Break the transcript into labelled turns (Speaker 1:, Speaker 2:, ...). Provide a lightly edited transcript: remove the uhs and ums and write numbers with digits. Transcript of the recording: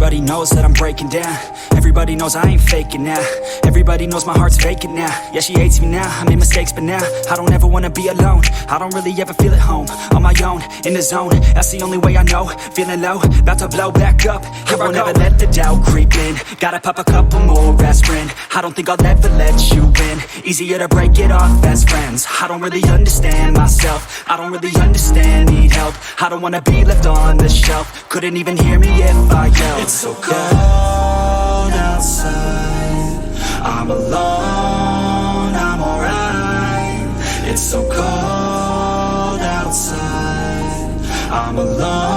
Speaker 1: Everybody knows that I'm breaking down. Everybody knows I ain't faking now. Everybody knows my heart's vacant now. Yeah, she hates me now, I made mistakes but now I don't ever wanna be alone. I don't really ever feel at home. On my own, in the zone, that's the only way I know. Feeling low, about to blow back up. I won't ever let the doubt creep in. Gotta pop a couple more aspirin. I don't think I'll ever let you in. Easier to break it off best friends. I don't really understand myself. I don't really understand, need help. I don't wanna be left on the shelf. Couldn't even hear me if I yelled. It's so cold outside, I'm alone, I'm alright. It's so cold outside, I'm alone.